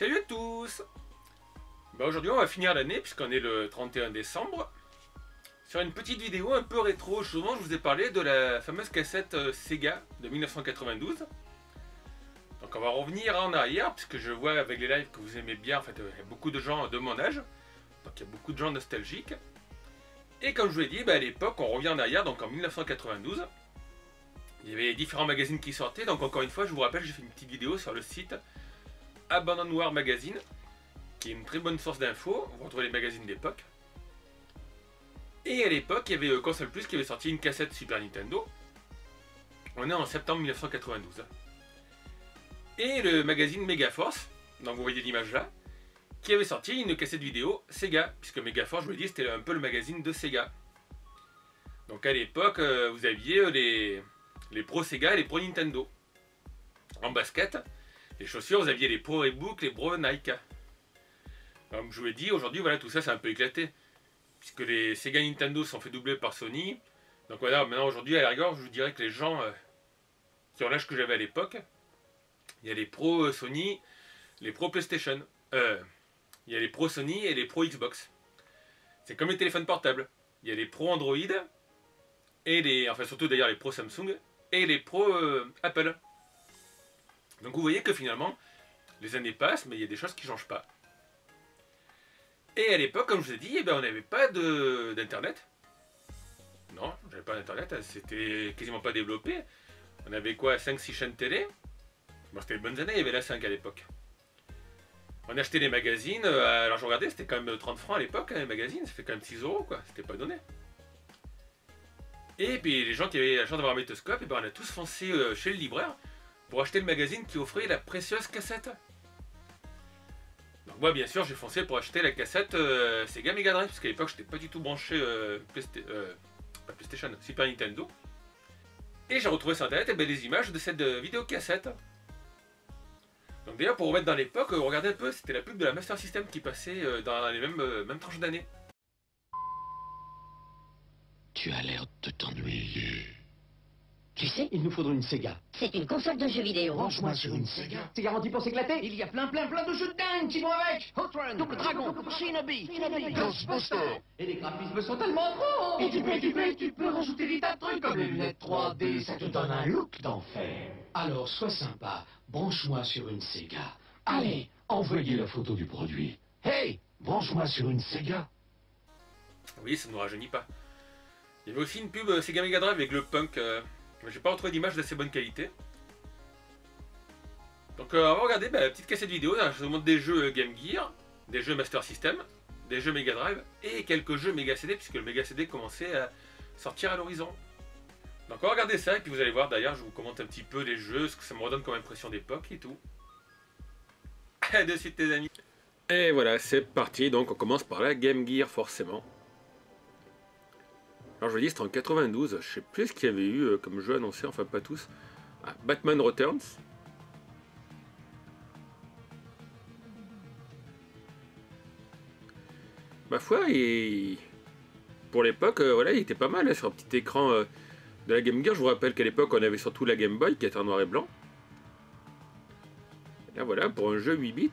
Salut à tous. Aujourd'hui on va finir l'année puisqu'on est le 31 décembre sur une petite vidéo un peu rétro. Souvent je vous ai parlé de la fameuse cassette Sega de 1992. Donc on va revenir en arrière puisque je vois avec les lives que vous aimez bien. En fait il y a beaucoup de gens de mon âge, donc il y a beaucoup de gens nostalgiques. Et comme je vous l'ai dit, à l'époque on revient en arrière, donc en 1992. Il y avait différents magazines qui sortaient, donc encore une fois je vous rappelle, j'ai fait une petite vidéo sur le site Abandonware Magazine, qui est une très bonne source d'infos. Vous retrouvez les magazines d'époque. Et à l'époque, il y avait Console Plus qui avait sorti une cassette Super Nintendo. On est en septembre 1992. Et le magazine Megaforce, donc vous voyez l'image là, qui avait sorti une cassette vidéo Sega, puisque Megaforce, je vous l'ai dit, c'était un peu le magazine de Sega. Donc à l'époque, vous aviez les Pro Sega et les Pro Nintendo. En basket, les chaussures, vous aviez les Pro Reebok, les Pro Nike. Comme je vous l'ai dit, aujourd'hui, voilà, tout ça, c'est un peu éclaté. Puisque les Sega Nintendo sont fait doubler par Sony. Donc voilà, maintenant, aujourd'hui, à la rigueur, je vous dirais que les gens qui ont l'âge que j'avais à l'époque, il y a les Pro Sony, les Pro PlayStation. Il y a les Pro Sony et les Pro Xbox. C'est comme les téléphones portables. Il y a les Pro Android, et enfin surtout d'ailleurs les Pro Samsung, et les Pro Apple. Donc vous voyez que finalement, les années passent, mais il y a des choses qui ne changent pas. Et à l'époque, comme je vous ai dit, on n'avait pas d'internet. Non, j'avais pas d'internet, c'était quasiment pas développé. On avait quoi, 5-6 chaînes télé. Bon, c'était les bonnes années, il y avait la 5 à l'époque. On achetait les magazines, alors je regardais, c'était quand même 30 francs à l'époque, les magazines, ça fait quand même 6 euros, quoi, c'était pas donné. Et puis les gens qui avaient la chance d'avoir un magnétoscope, on a tous foncé chez le libraire pour acheter le magazine qui offrait la précieuse cassette. Donc moi bien sûr j'ai foncé pour acheter la cassette Sega Mega Drive, parce qu'à l'époque j'étais pas du tout branché pas PlayStation, Super Nintendo. Et j'ai retrouvé sur internet les images de cette vidéocassette. Donc d'ailleurs pour remettre dans l'époque, regardez un peu, c'était la pub de la Master System qui passait dans les mêmes tranches d'années. Tu as l'air de t'ennuyer. Tu sais, il nous faudrait une Sega. C'est une console de jeux vidéo. Branche-moi sur une Sega. C'est garanti pour s'éclater. Il y a plein de jeux de dingue qui vont avec. Hot Run, Double Dragon, Shinobi, Ghostbuster. Et les graphismes sont tellement beaux. Et tu peux rajouter des tas de trucs comme les lunettes 3D, ça te donne un look d'enfer. Alors sois sympa, branche-moi sur une Sega. Allez, envoyez la photo du produit. Hey, branche-moi sur une Sega. Oui, ça ne nous rajeunit pas. Il y avait aussi une pub Sega Mega Drive avec le punk. J'ai pas retrouvé d'image d'assez bonne qualité. Donc on va regarder la petite cassette vidéo. Je vous montre des jeux Game Gear, des jeux Master System, des jeux Mega Drive et quelques jeux Mega CD, puisque le Mega CD commençait à sortir à l'horizon. Donc on va regarder ça et puis vous allez voir d'ailleurs, je vous commente un petit peu les jeux, ce que ça me redonne comme impression d'époque et tout. De suite les amis. Et voilà, c'est parti. Donc on commence par la Game Gear forcément. Alors je vous dis, c'était en 92, je sais plus ce qu'il y avait eu comme jeu annoncé, enfin pas tous. Ah, Batman Returns. Ma foi, pour l'époque, voilà, il était pas mal sur un petit écran de la Game Gear. Je vous rappelle qu'à l'époque, on avait surtout la Game Boy qui était en noir et blanc. Et là voilà, pour un jeu 8 bits,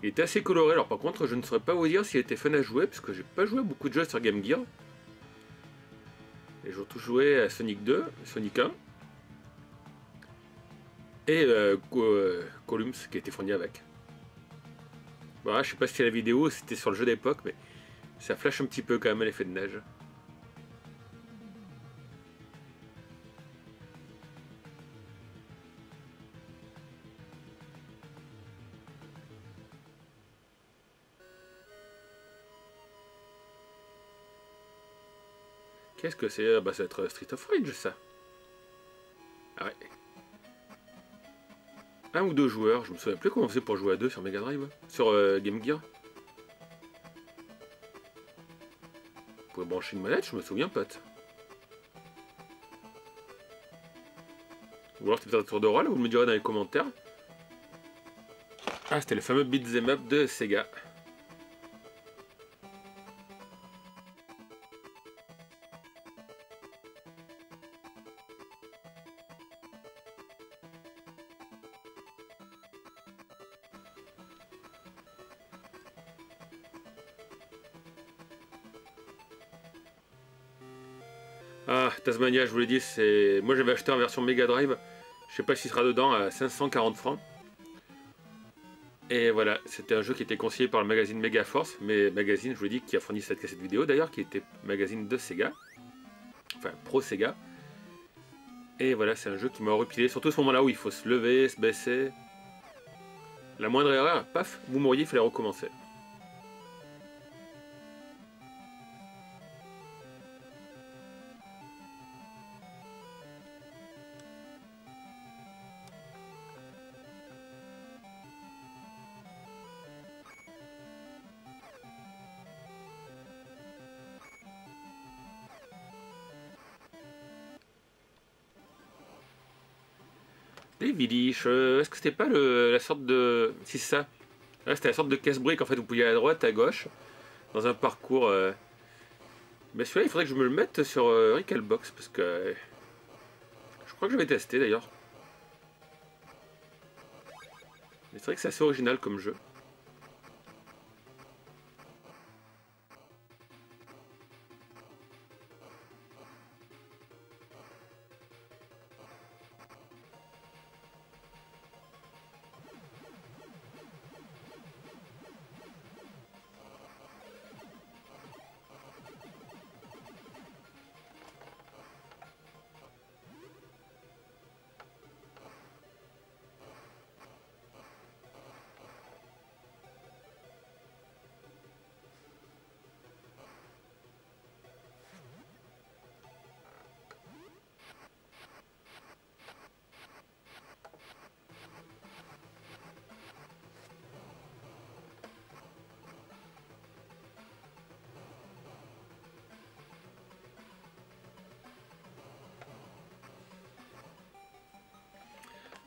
il était assez coloré. Alors par contre, je ne saurais pas vous dire s'il était fun à jouer, parce que j'ai pas joué à beaucoup de jeux sur Game Gear. Et j'ai surtout joué à Sonic 2, Sonic 1 et Columns qui était fourni avec. Voilà, je sais pas si la vidéo c'était sur le jeu d'époque, mais ça flash un petit peu quand même l'effet de neige. Qu'est-ce que c'est? Ça va être Street of Rage, ça. Ah ouais. Un ou deux joueurs, je me souviens plus comment on faisait pour jouer à deux sur Mega Drive, sur Game Gear. Vous pouvez brancher une manette, je me souviens pas. Ou alors c'était peut-être un tour de rôle, vous me direz dans les commentaires. Ah, c'était le fameux Beat'em Up de Sega. Ah, Tasmania, je vous l'ai dit, c'est... Moi j'avais acheté en version Mega Drive. Je sais pas s'il sera dedans à 540 francs. Et voilà, c'était un jeu qui était conseillé par le magazine Mega Force, mais magazine, je vous l'ai dit, qui a fourni cette cassette vidéo d'ailleurs, qui était magazine de Sega. Enfin, pro Sega. Et voilà, c'est un jeu qui m'a horripilé, surtout à ce moment-là où il faut se lever, se baisser. La moindre erreur, paf, vous mouriez, il fallait recommencer. Les Village, est-ce que c'était pas la sorte de... Si c'est ça. Là, c'était la sorte de casse-brique, en fait, vous pouviez aller à droite, à gauche, dans un parcours... Mais celui-là, il faudrait que je me le mette sur Recalbox, parce que... je crois que je vais tester, d'ailleurs. Mais c'est vrai que c'est assez original comme jeu.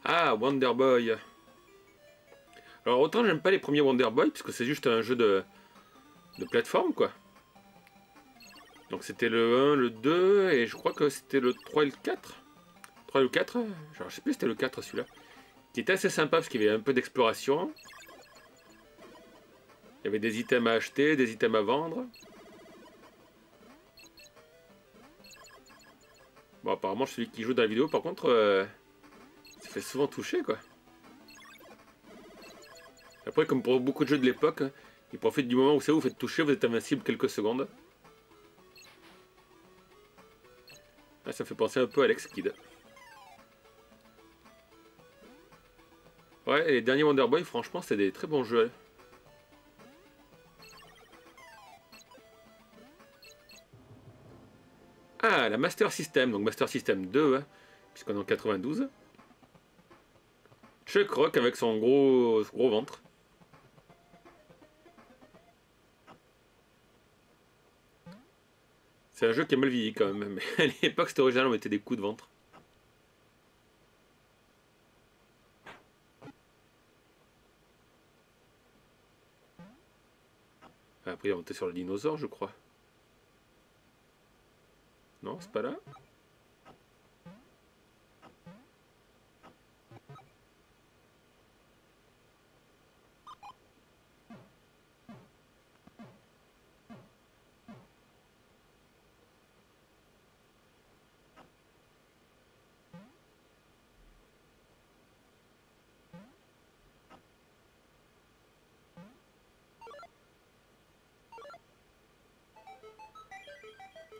Ah, Wonder Boy. Alors autant j'aime pas les premiers Wonder Boy, puisque c'est juste un jeu de plateforme, quoi. Donc c'était le 1, le 2, et je crois que c'était le 3 et le 4. 3 et le 4, genre, je sais plus si c'était le 4 celui-là. Qui était assez sympa, parce qu'il y avait un peu d'exploration. Il y avait des items à acheter, des items à vendre. Bon, apparemment celui qui joue dans la vidéo, par contre... ça fait souvent toucher, quoi. Après, comme pour beaucoup de jeux de l'époque, ils profitent du moment où ça vous faites toucher, vous êtes invincible quelques secondes. Ah, ça fait penser un peu à Alex Kidd. Ouais, et les derniers Wonder Boy, franchement, c'est des très bons jeux. Ah, la Master System, donc Master System 2, hein, puisqu'on est en 92. Chuck Rock avec son gros ventre. C'est un jeu qui est mal vieilli quand même, mais à l'époque c'était original, on mettait des coups de ventre. Après on était sur le dinosaure je crois. Non, c'est pas là.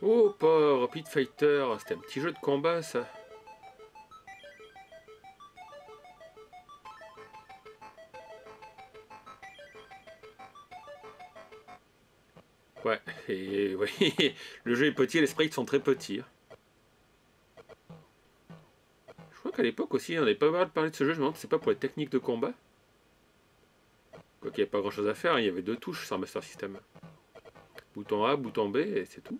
Oh, pas Pit Fighter, c'était un petit jeu de combat ça. Ouais, et oui, le jeu est petit et les sprites sont très petits. Je crois qu'à l'époque aussi, on n'avait pas mal parlé de ce jeu, je me demande si c'est pas pour les techniques de combat. Quoi qu'il n'y avait pas grand chose à faire, il y avait 2 touches sur Master System. Bouton A, bouton B, et c'est tout.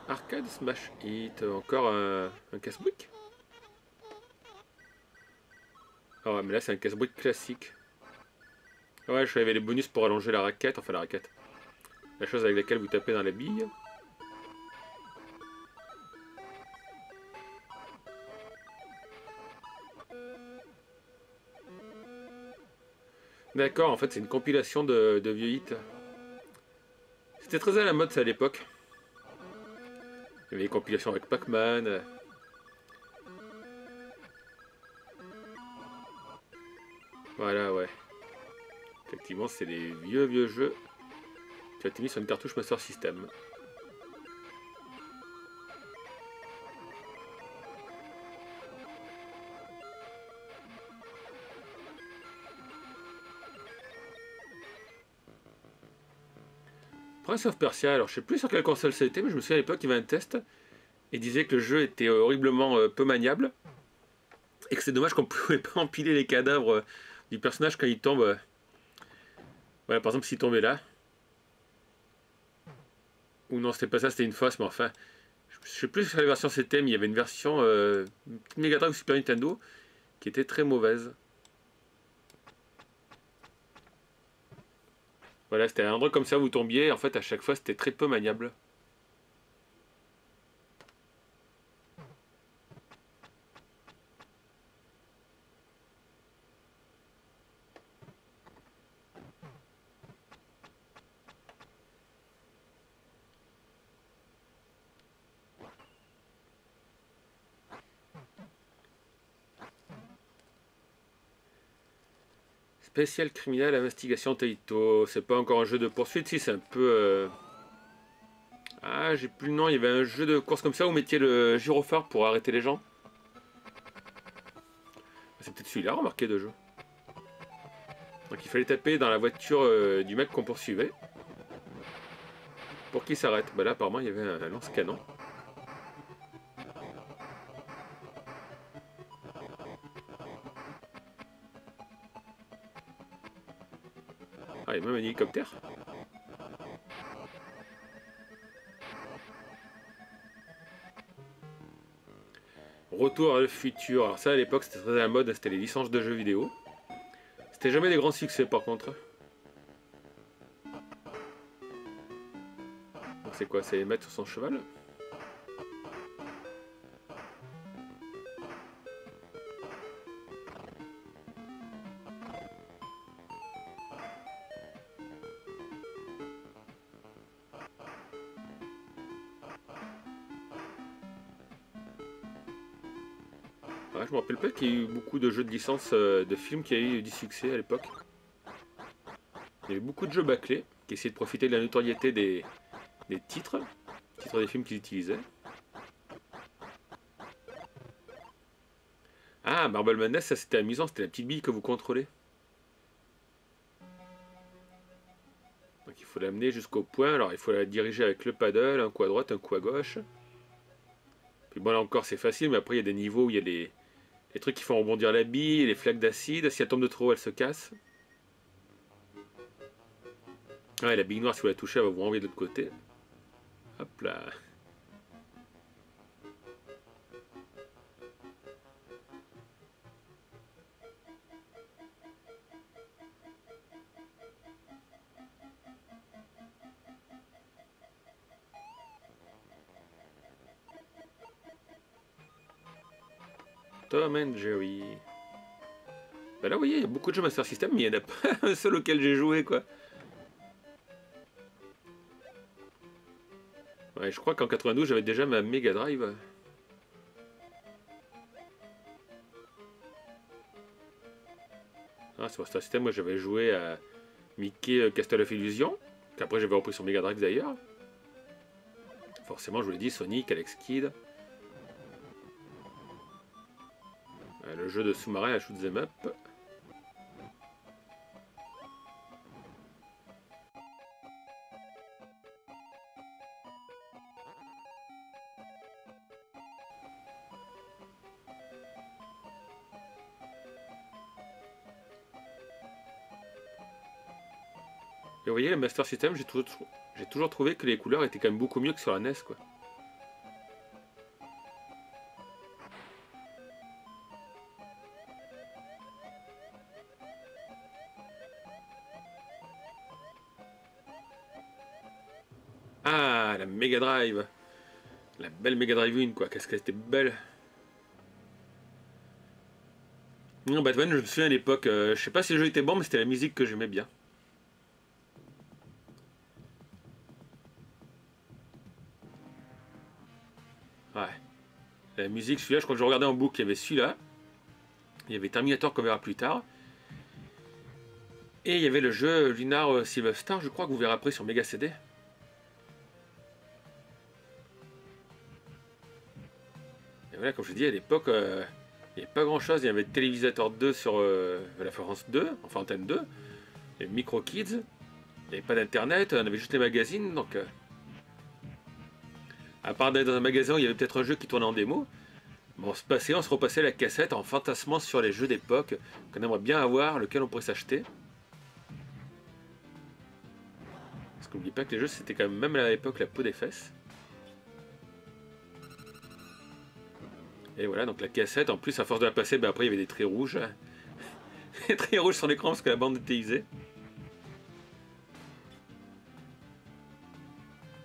Arcade Smash Hit, encore un casse-brique. Ah ouais, mais là c'est un casse-brique classique. Ouais, je savais les bonus pour allonger la raquette, enfin la raquette. La chose avec laquelle vous tapez dans la bille. D'accord, en fait c'est une compilation de vieux hits. C'était très à la mode ça à l'époque. Il y avait des compilations avec Pac-Man. Voilà, ouais. Effectivement, c'est des vieux jeux qui ont été mis sur une cartouche Master System. Prince of Persia, alors je sais plus sur quelle console c'était, mais je me souviens à l'époque il y avait un test et disait que le jeu était horriblement peu maniable et que c'est dommage qu'on pouvait pas empiler les cadavres du personnage quand il tombe. Voilà, par exemple s'il tombait là. Ou non, c'était pas ça, c'était une fausse, mais enfin, je sais plus sur quelle version c'était, mais il y avait une version Mega Drive ou Super Nintendo qui était très mauvaise. Voilà, c'était un endroit comme ça où vous tombiez, en fait à chaque fois c'était très peu maniable. Spécial criminel investigation Taito, c'est pas encore un jeu de poursuite, si c'est un peu... Ah, j'ai plus le nom, il y avait un jeu de course comme ça où vous mettiez le gyrophare pour arrêter les gens. C'est peut-être celui-là, remarqué de jeu. Donc il fallait taper dans la voiture du mec qu'on poursuivait. Pour qu'il s'arrête. Bah là apparemment il y avait un lance-canon. Ah, il y a même un hélicoptère. Retour à le futur. Alors ça à l'époque c'était très à la mode, c'était les licences de jeux vidéo. C'était jamais des grands succès par contre. Donc c'est quoi? C'est mettre sur son cheval? Ouais, je me rappelle pas qu'il y ait eu beaucoup de jeux de licence de films qui avaient eu du succès à l'époque. Il y avait beaucoup de jeux bâclés qui essayaient de profiter de la notoriété des titres des films qu'ils utilisaient. Ah, Marble Madness, ça c'était amusant, c'était la petite bille que vous contrôlez. Donc il faut l'amener jusqu'au point, alors il faut la diriger avec le paddle, un coup à droite, un coup à gauche. Puis bon là encore c'est facile, mais après il y a des niveaux où il y a les trucs qui font rebondir la bille, les flaques d'acide, si elle tombe de trop elle se casse. Ouais, la bille noire si vous la touchez elle va vous renvoyer de l'autre côté. Hop là. Tom and Jerry. Bah là vous voyez, il y a beaucoup de jeux Master System, mais il n'y en a pas un seul auquel j'ai joué quoi. Ouais, je crois qu'en 92 j'avais déjà ma Mega Drive. Ah, sur Master System, moi j'avais joué à Mickey Castle of Illusion, qu'après j'avais repris sur Mega Drive d'ailleurs. Forcément, je vous l'ai dit, Sonic, Alex Kidd. Le jeu de sous-marin à shoot 'em up. Et vous voyez, le Master System, j'ai toujours trouvé que les couleurs étaient quand même beaucoup mieux que sur la NES, quoi. Ah, la Mega Drive. La belle Mega Drive 1, quoi. Qu'est-ce qu'elle était belle. Non, Batman, je me souviens à l'époque, je sais pas si le jeu était bon, mais c'était la musique que j'aimais bien. Ouais. La musique, celui-là, je crois que je regardais en boucle, il y avait celui-là. Il y avait Terminator qu'on verra plus tard. Et il y avait le jeu Lunar Silver Star, je crois, que vous verrez après sur Mega CD. Et voilà, comme je dis, à l'époque, il n'y avait pas grand-chose. Il y avait le Télévisateur 2 sur la France 2, enfin Antenne 2. Il y avait Micro Kids. Il n'y avait pas d'internet, on avait juste les magazines, donc... à part d'être dans un magasin où il y avait peut-être un jeu qui tournait en démo, bon, on se repassait la cassette en fantasmant sur les jeux d'époque qu'on aimerait bien avoir, lequel on pourrait s'acheter. Parce qu'on n'oublie pas que les jeux, c'était quand même à l'époque la peau des fesses. Et voilà, donc la cassette, en plus, à force de la passer, ben après il y avait des traits rouges. Des traits rouges sur l'écran parce que la bande était usée.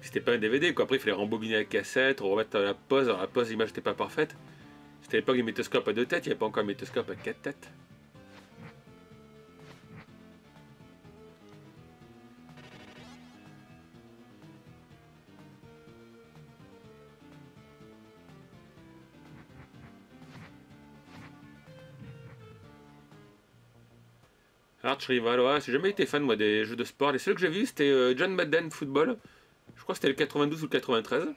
C'était pas un DVD, quoi. Après, il fallait rembobiner la cassette, remettre la pause. Alors, la pause, l'image n'était pas parfaite. C'était à l'époque du métoscope à 2 têtes, il n'y avait pas encore un métoscope à 4 têtes. Arch Rival, ouais, j'ai jamais été fan, moi, des jeux de sport. Les seuls que j'ai vus, c'était John Madden Football. Je crois que c'était le 92 ou le 93.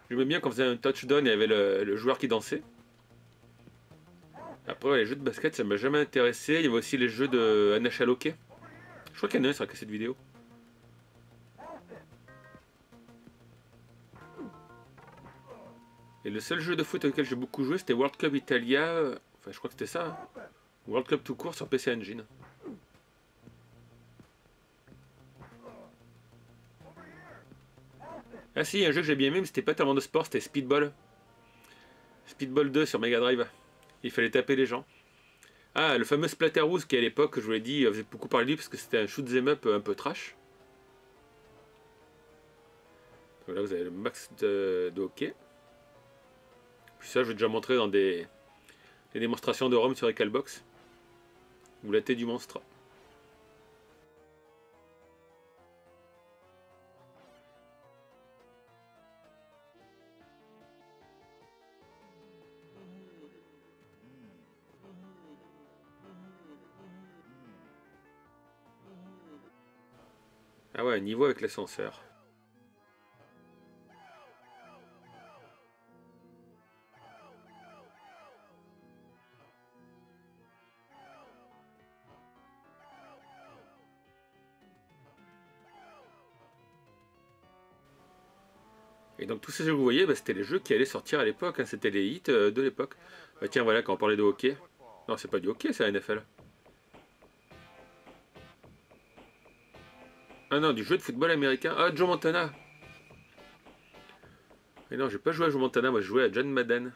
J'aimais bien quand on faisait un touchdown et il y avait le joueur qui dansait. Après, ouais, les jeux de basket, ça m'a jamais intéressé. Il y avait aussi les jeux de NHL Hockey. Je crois qu'il y en a un sur la cassette vidéo. Et le seul jeu de foot auquel j'ai beaucoup joué, c'était World Cup Italia. Enfin, je crois que c'était ça. Hein. World Cup tout court sur PC Engine. Ah si, un jeu que j'ai bien aimé, mais c'était pas tellement de sport, c'était Speedball. Speedball 2 sur Mega Drive. Il fallait taper les gens. Ah, le fameux Splatterhouse qui à l'époque, je vous l'ai dit, faisait beaucoup parler de lui parce que c'était un shoot 'em up un peu trash. Voilà, vous avez le max de hockey. Puis ça, je vais déjà montrer dans des démonstrations de ROM sur Recalbox. Ou la tête du monstre. Ah ouais, niveau avec l'ascenseur. Et donc tous ces jeux que vous voyez, bah, c'était les jeux qui allaient sortir à l'époque, hein, c'était les hits de l'époque. Bah, tiens voilà, quand on parlait de hockey. Non, c'est pas du hockey, c'est la NFL. Ah non, du jeu de football américain. Ah, Joe Montana. Mais non, j'ai pas joué à Joe Montana, moi je jouais à John Madden.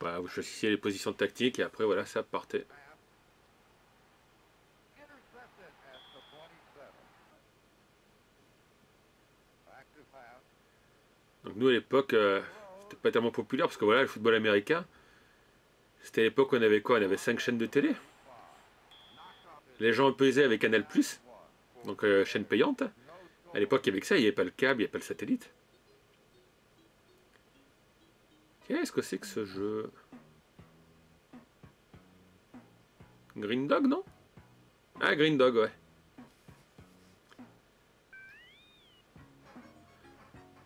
Voilà, vous choisissiez les positions tactiques et après voilà, ça partait. Donc nous à l'époque, c'était pas tellement populaire parce que voilà, le football américain, c'était à l'époque où on avait quoi? On avait 5 chaînes de télé. Les gens un peu aisés avec Canal+, donc chaîne payante. À l'époque, il y avait que ça, il n'y avait pas le câble, il n'y avait pas le satellite. Qu'est-ce que c'est que ce jeu? Green Dog, non? Ah, Green Dog, ouais.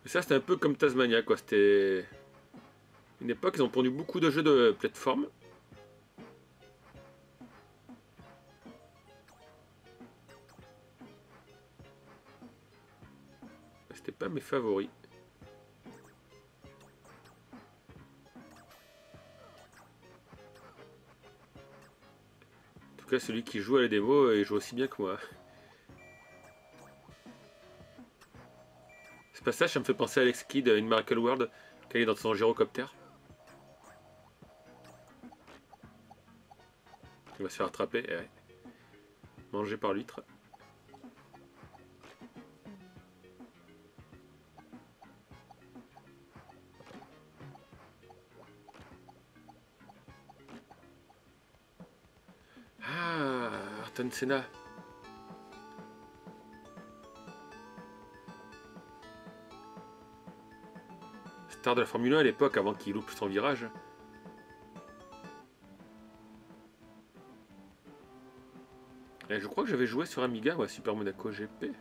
Mais ça, c'était un peu comme Tasmania, quoi. C'était une époque, ils ont pondu beaucoup de jeux de plateforme. C'était pas mes favoris. En tout cas, celui qui joue à la démo, il joue aussi bien que moi. Ce passage, ça me fait penser à Alex Kidd, In Miracle World, quand il est dans son gyrocoptère. Il va se faire attraper. Ouais. Mangé par l'huître. Ah, Ayrton Senna. Star de la Formule 1 à l'époque, avant qu'il loupe son virage. Et je crois que j'avais joué sur Amiga ou à Super Monaco GP.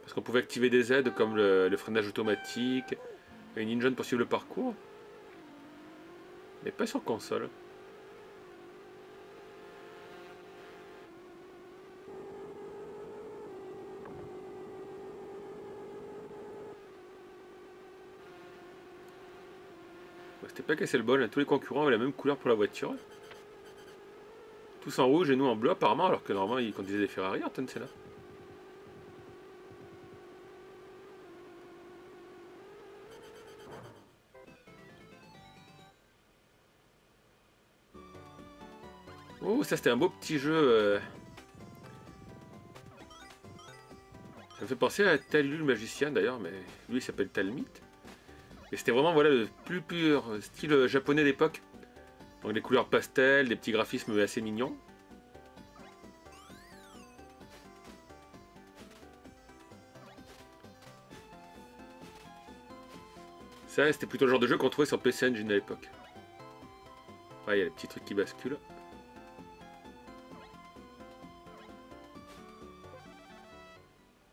Parce qu'on pouvait activer des aides comme le freinage automatique, une engine pour suivre le parcours. Mais pas sur console. C'était pas cassé le bol, tous les concurrents avaient la même couleur pour la voiture. Tous en rouge et nous en bleu apparemment, alors que normalement ils conduisaient des Ferrari, Ayrton Senna. Oh, ça c'était un beau petit jeu. Ça me fait penser à Tallu le magicien d'ailleurs, mais lui il s'appelle Talmit. Et c'était vraiment voilà, le plus pur style japonais d'époque. Donc des couleurs pastel, des petits graphismes assez mignons. Ça, c'était plutôt le genre de jeu qu'on trouvait sur PC Engine à l'époque. Ouais, il y a les petits trucs qui basculent.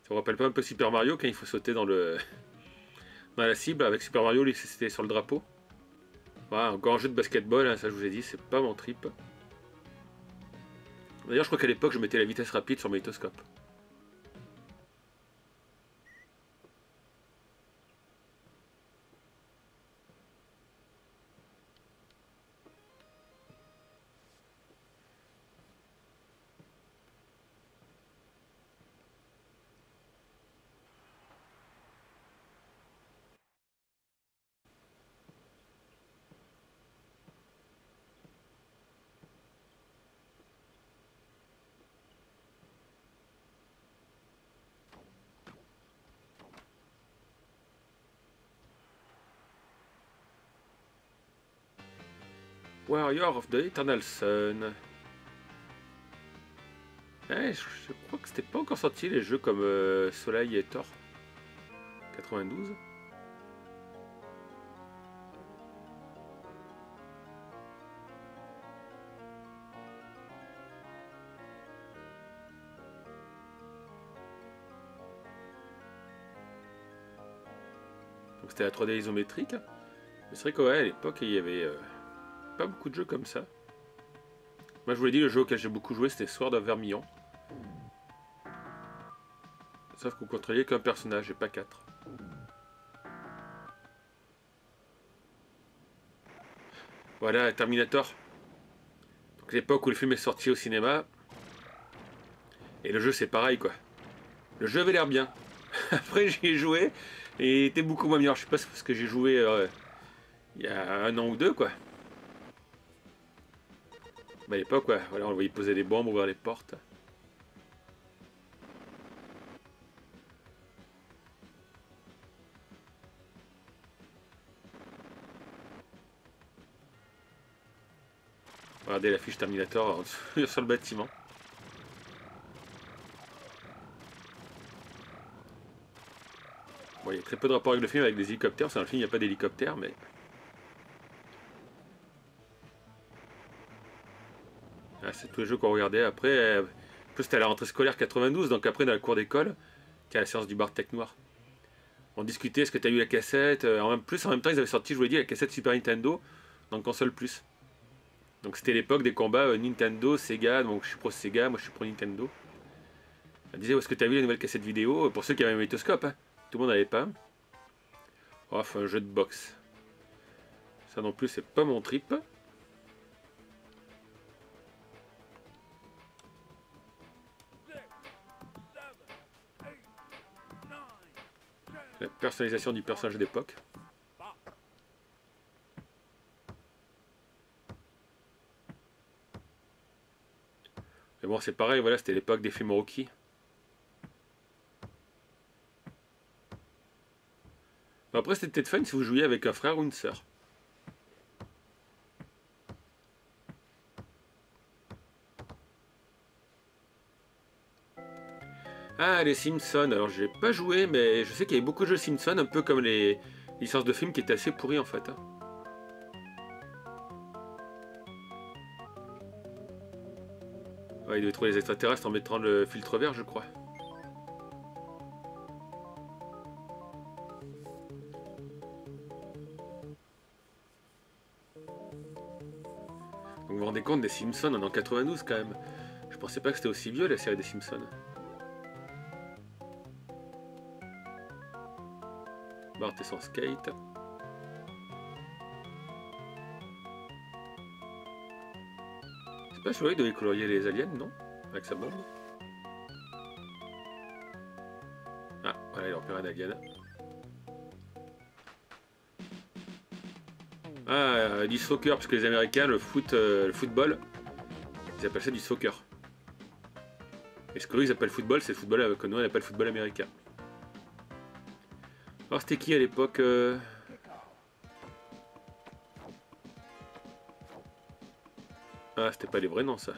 Ça me rappelle pas un peu Super Mario quand il faut sauter dans la cible. Avec Super Mario, c'était sur le drapeau. Voilà, encore un jeu de basketball, hein, ça je vous ai dit, c'est pas mon trip. D'ailleurs, je crois qu'à l'époque, je mettais la vitesse rapide sur magnétoscope. Warrior of the Eternal Sun. Je crois que c'était pas encore sorti les jeux comme Soleil et Thor. 92. Donc c'était la 3D isométrique. Mais c'est vrai qu'à l'époque il y avait pas beaucoup de jeux comme ça. Moi je vous l'ai dit, le jeu auquel j'ai beaucoup joué c'était Sword of Vermillon. Sauf que vous contrôliez qu'un personnage et pas 4. Voilà, Terminator. Donc l'époque où le film est sorti au cinéma. Et le jeu c'est pareil quoi. Le jeu avait l'air bien. Après j'y ai joué et il était beaucoup moins meilleur. Je sais pas si c'est parce que j'ai joué il y a 1 an ou 2 quoi. Mais à l'époque, ouais, voilà, on le voyait poser des bombes, ouvrir les portes. Regardez l'affiche Terminator sur le bâtiment. Bon, il y a très peu de rapport avec le film, avec des hélicoptères. C'est dans le film, il n'y a pas d'hélicoptère, mais... Ah, c'est tous les jeux qu'on regardait. Après, en plus, c'était à la rentrée scolaire 92, donc après, dans la cour d'école, qui a la séance du bar Tech Noir. On discutait, est-ce que tu as eu la cassette en même temps, ils avaient sorti, je vous l'ai dit, la cassette Super Nintendo dans Console Plus. Donc c'était l'époque des combats Nintendo, Sega, donc je suis pro Sega, moi je suis pro Nintendo. Elle disait, est-ce que tu as vu la nouvelle cassette vidéo? Pour ceux qui avaient un magnétoscope, hein. Tout le monde n'avait pas. Enfin, un jeu de boxe. Ça non plus, c'est pas mon trip. La personnalisation du personnage d'époque. Mais bon, c'est pareil, voilà, c'était l'époque des films Rocky. Bon, après, c'était peut-être fun si vous jouiez avec un frère ou une sœur. Ah, les Simpsons. Alors, j'ai pas joué, mais je sais qu'il y avait beaucoup de jeux Simpsons, un peu comme les licences de films qui étaient assez pourries en fait. Hein. Ouais, il devait trouver les extraterrestres en mettant le filtre vert, je crois. Donc, vous vous rendez compte des Simpsons en 92 quand même. Je pensais pas que c'était aussi vieux la série des Simpsons. Bart et son skate. C'est pas celui-là, il devait colorier les aliens, non? Avec sa bombe. Ah, voilà, il a repéré un alien. Ah, du soccer, parce que les Américains, le football, ils appellent ça du soccer. Et ce que eux, ils appellent football, c'est le football que nous, on appelle football américain. Alors, c'était qui à l'époque Ah, c'était pas les vrais noms, ça.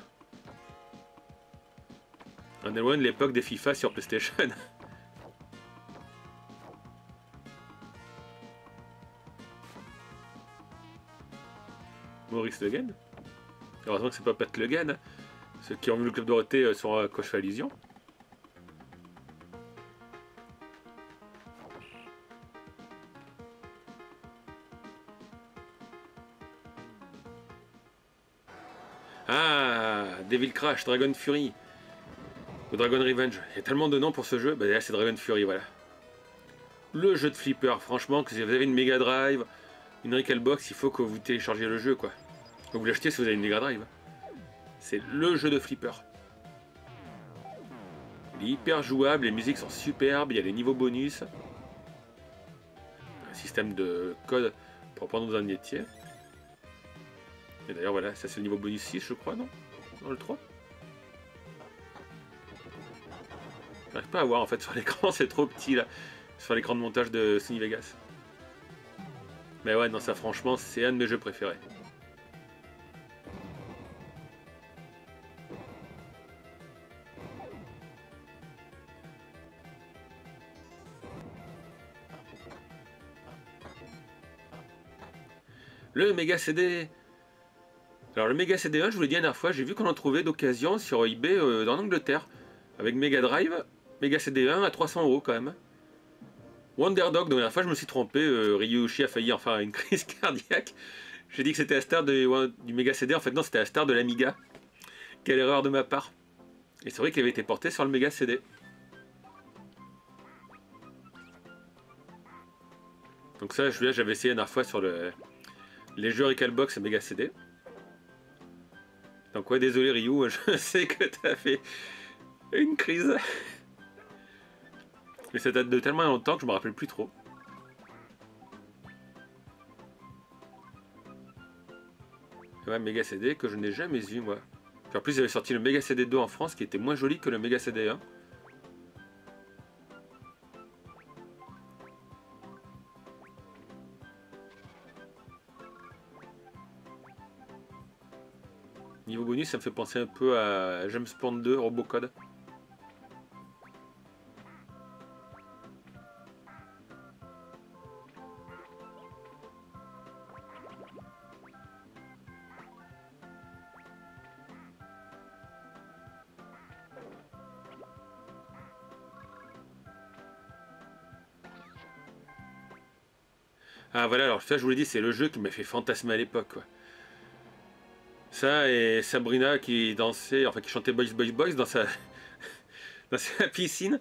On est loin de l'époque des FIFA sur PlayStation. Maurice Le Guen. Heureusement que c'est pas Pat Le Guen. Ceux qui ont vu le Club Dorothée sont à Coche Allusion. Ah, Devil Crash, Dragon Fury. Ou Dragon Revenge. Il y a tellement de noms pour ce jeu. Bah là, c'est Dragon Fury, voilà. Le jeu de flipper, franchement, que si vous avez une Mega Drive, une Recalbox, il faut que vous téléchargiez le jeu, quoi. Donc vous l'achetez si vous avez une Mega Drive. C'est le jeu de flipper. Il est hyper jouable, les musiques sont superbes, il y a des niveaux bonus. Un système de code pour prendre dans un métier. Et d'ailleurs, voilà, ça c'est le niveau bonus 6, je crois, non? Dans le 3. J'arrive pas à voir en fait sur l'écran, c'est trop petit là. Sur l'écran de montage de Sony Vegas. Mais ouais, non, ça franchement, c'est un de mes jeux préférés. Le Mega CD. Alors le Mega CD 1, je vous l'ai dit la dernière fois, j'ai vu qu'on en trouvait d'occasion sur eBay en Angleterre. Avec Mega Drive, Mega CD 1 à 300 € quand même. Wonderdog, donc la dernière fois je me suis trompé, Ryushi a failli en faire une crise cardiaque. J'ai dit que c'était la star du Mega CD, en fait non, c'était la star de l'Amiga. Quelle erreur de ma part. Et c'est vrai qu'il avait été porté sur le Mega CD. Donc ça, j'avais essayé la dernière fois sur les jeux Recalbox et Mega CD. Donc ouais, désolé Ryu, je sais que t'as fait une crise. Mais ça date de tellement longtemps que je me rappelle plus trop. Ouais, Mega CD que je n'ai jamais eu moi. Puis en plus, ils avaient sorti le Mega CD 2 en France qui était moins joli que le Mega CD 1. Niveau bonus, ça me fait penser un peu à James Bond 2, Robocode. Ah voilà, alors ça je vous l'ai dit, c'est le jeu qui m'a fait fantasmer à l'époque, quoi. Ça et Sabrina qui dansait, enfin qui chantait Boys Boys Boys dans sa, dans sa piscine.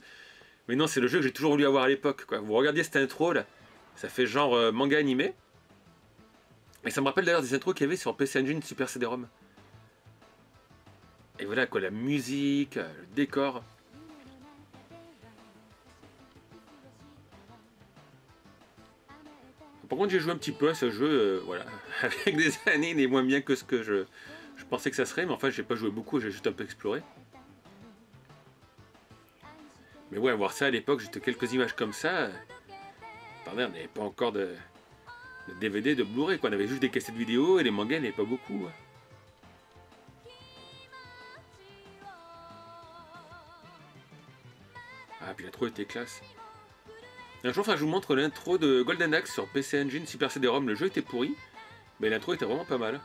Mais non, c'est le jeu que j'ai toujours voulu avoir à l'époque, quoi. Vous regardiez cette intro là, ça fait genre manga animé. Et ça me rappelle d'ailleurs des intros qu'il y avait sur PC Engine Super CD-ROM. Et voilà quoi, la musique, le décor. Par contre, j'ai joué un petit peu à ce jeu, voilà, avec des années, il est moins bien que ce que Je pensais que ça serait, mais en fait j'ai pas joué beaucoup, j'ai juste un peu exploré. Mais ouais, voir ça à l'époque, juste quelques images comme ça. Attendez, on n'avait pas encore de DVD, de Blu-ray, quoi. On avait juste des cassettes vidéo et les mangas, il n'y avait pas beaucoup. Ouais. Ah, puis l'intro était classe. Un jour, enfin, je vous montre l'intro de Golden Axe sur PC Engine, Super CD-ROM. Le jeu était pourri, mais l'intro était vraiment pas mal.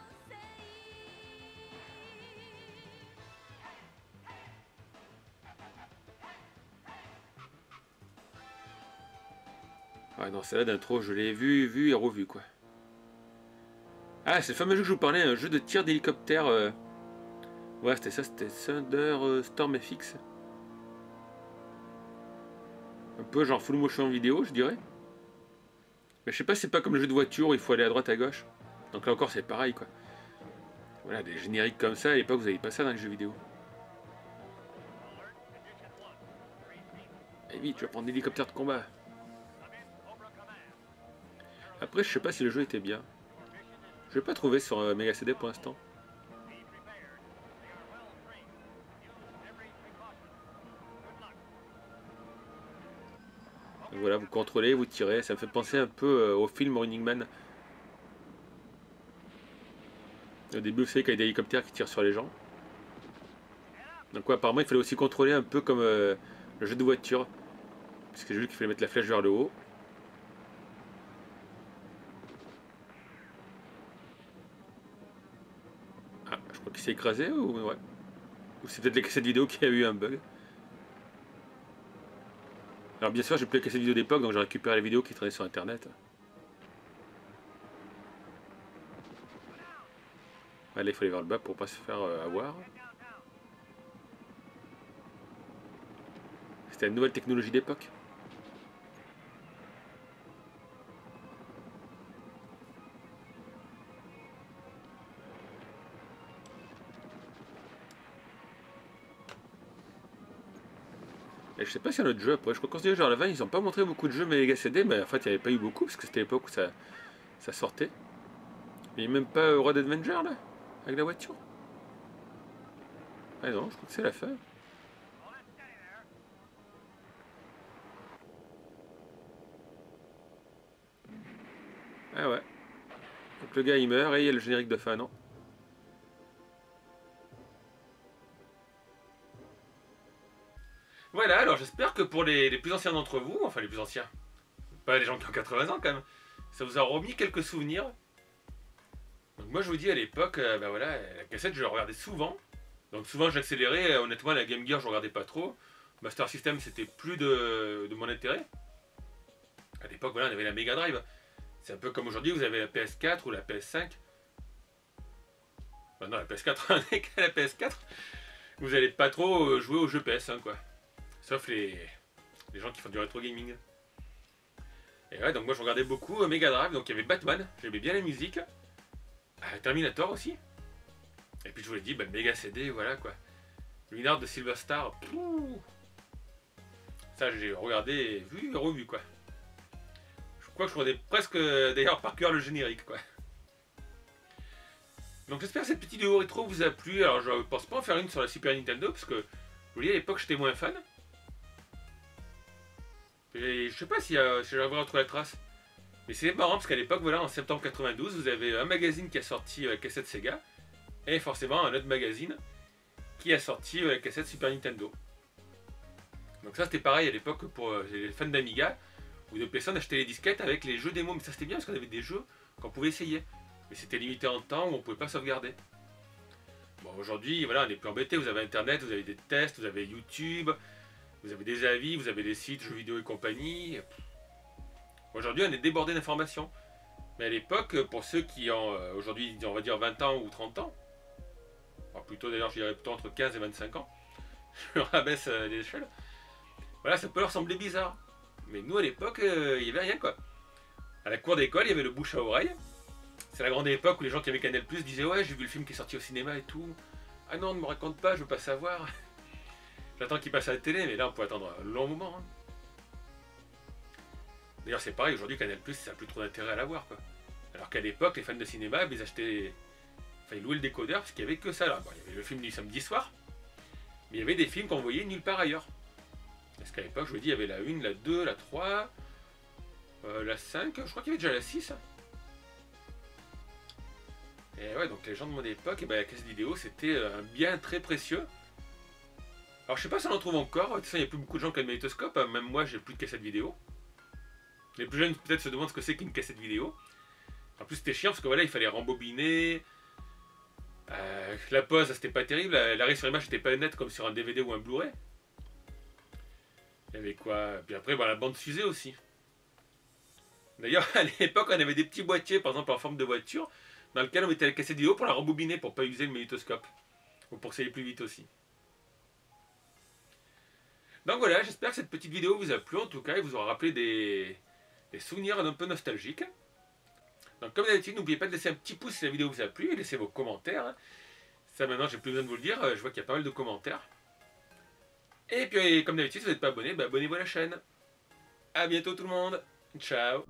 Ah non, celle-là d'intro, je l'ai vu et revu, quoi. Ah, c'est le fameux jeu que je vous parlais, un jeu de tir d'hélicoptère. Ouais, c'était ça, c'était Thunder Storm FX. Un peu genre full motion vidéo, je dirais. Mais je sais pas, c'est pas comme le jeu de voiture où il faut aller à droite à gauche. Donc là encore, c'est pareil, quoi. Voilà, des génériques comme ça, à l'époque, vous n'avez pas ça dans les jeux vidéo. Et vite, je vais prendre l'hélicoptère de combat. Après, je sais pas si le jeu était bien. Je l'ai pas trouvé sur Mega CD pour l'instant. Voilà, vous contrôlez, vous tirez. Ça me fait penser un peu au film Running Man. Au début, vous savez qu'il y a des hélicoptères qui tirent sur les gens. Donc ouais, apparemment, il fallait aussi contrôler un peu comme le jeu de voiture. Parce que j'ai vu qu'il fallait mettre la flèche vers le haut. Ah, je crois qu'il s'est écrasé ou ouais. Ou c'est peut-être les cassettes vidéo qui a eu un bug. Alors bien sûr, j'ai plus les cassettes vidéo d'époque, donc j'ai récupéré les vidéos qui traînaient sur internet. Ah, là, il faut aller vers le bas pour pas se faire avoir. C'était une nouvelle technologie d'époque. Et je sais pas s'il y a un autre jeu après. Je crois qu'on se dit genre la 20, ils ont pas montré beaucoup de jeux Mega CD, mais en fait il n'y avait pas eu beaucoup parce que c'était l'époque où ça sortait. Il n'y a même pas Road Adventure là, avec la voiture. Ah non, je crois que c'est la fin. Ah ouais. Donc le gars il meurt et il y a le générique de fin, non? Voilà, alors j'espère que pour les plus anciens d'entre vous, enfin les plus anciens, pas les gens qui ont 80 ans quand même, ça vous a remis quelques souvenirs. Donc moi je vous dis à l'époque, ben voilà, la cassette je la regardais souvent. Donc souvent j'accélérais, honnêtement la Game Gear je regardais pas trop. Master System c'était plus de mon intérêt. À l'époque voilà on avait la Mega Drive. C'est un peu comme aujourd'hui vous avez la PS4 ou la PS5. Ben non la PS4 on est qu'à la PS4. Vous allez pas trop jouer aux jeux PS1 quoi. Sauf les gens qui font du rétro gaming. Et ouais donc moi je regardais beaucoup Mega Drive, donc il y avait Batman, j'aimais bien la musique. Terminator aussi. Et puis je vous l'ai dit, bah, Mega CD, voilà quoi. Luminard de Silver Star. Pouh. Ça j'ai regardé, vu et revu quoi. Je crois que je regardais presque d'ailleurs par cœur le générique quoi. Donc j'espère que cette petite vidéo rétro vous a plu. Alors je pense pas en faire une sur la Super Nintendo parce que vous voyez à l'époque j'étais moins fan. Et je sais pas si j'arriverai à retrouver la trace. Mais c'est marrant parce qu'à l'époque, voilà, en septembre 92, vous avez un magazine qui a sorti la cassette Sega et forcément un autre magazine qui a sorti la cassette Super Nintendo. Donc ça c'était pareil à l'époque pour les fans d'Amiga ou de PC, on achetait les disquettes avec les jeux démo. Mais ça c'était bien parce qu'on avait des jeux qu'on pouvait essayer. Mais c'était limité en temps où on pouvait pas sauvegarder. Bon aujourd'hui, voilà, on n'est plus embêté, vous avez internet, vous avez des tests, vous avez YouTube, vous avez des avis, vous avez des sites, jeux vidéo et compagnie. Aujourd'hui, on est débordé d'informations. Mais à l'époque, pour ceux qui ont aujourd'hui, on va dire 20 ans ou 30 ans, enfin plutôt d'ailleurs, je dirais plutôt entre 15 et 25 ans, je rabaisse l'échelle, voilà, ça peut leur sembler bizarre. Mais nous, à l'époque, il n'y avait rien quoi. À la cour d'école, il y avait le bouche à oreille. C'est la grande époque où les gens qui avaient Canal+ disaient ouais, j'ai vu le film qui est sorti au cinéma et tout. Ah non, ne me raconte pas, je veux pas savoir. J'attends qu'il passe à la télé, mais là, on peut attendre un long moment. Hein. D'ailleurs c'est pareil, aujourd'hui Canal+, ça n'a plus trop d'intérêt à l'avoir quoi. Alors qu'à l'époque, les fans de cinéma, ils achetaient Enfin, ils louaient le décodeur parce qu'il n'y avait que ça là. Bon, il y avait le film du samedi soir, mais il y avait des films qu'on voyait nulle part ailleurs. Parce qu'à l'époque, je vous dis, il y avait la 1, la 2, la 3, la 5, je crois qu'il y avait déjà la 6. Et ouais, donc les gens de mon époque, et ben, la cassette vidéo, c'était un bien très précieux. Alors je sais pas si on en trouve encore, de toute façon il n'y a plus beaucoup de gens qui ont le magnétoscope, hein. Même moi j'ai plus de cassette vidéo. Les plus jeunes peut-être se demandent ce que c'est qu'une cassette vidéo. En plus c'était chiant parce que voilà, il fallait rembobiner. La pause c'était pas terrible, l'arrêt sur image c'était pas net comme sur un DVD ou un Blu-ray. Il y avait quoi? Puis après la bande fusée aussi. D'ailleurs à l'époque on avait des petits boîtiers par exemple en forme de voiture dans lequel on mettait la cassette vidéo pour la rembobiner pour pas user le magnétoscope. Ou pour que ça aille plus vite aussi. Donc voilà, j'espère que cette petite vidéo vous a plu en tout cas et vous aura rappelé des souvenirs un peu nostalgiques. Donc comme d'habitude, n'oubliez pas de laisser un petit pouce si la vidéo vous a plu et laissez vos commentaires. Ça maintenant, j'ai plus besoin de vous le dire, je vois qu'il y a pas mal de commentaires. Et puis comme d'habitude, si vous n'êtes pas abonné, abonnez-vous à la chaîne. A bientôt tout le monde, ciao.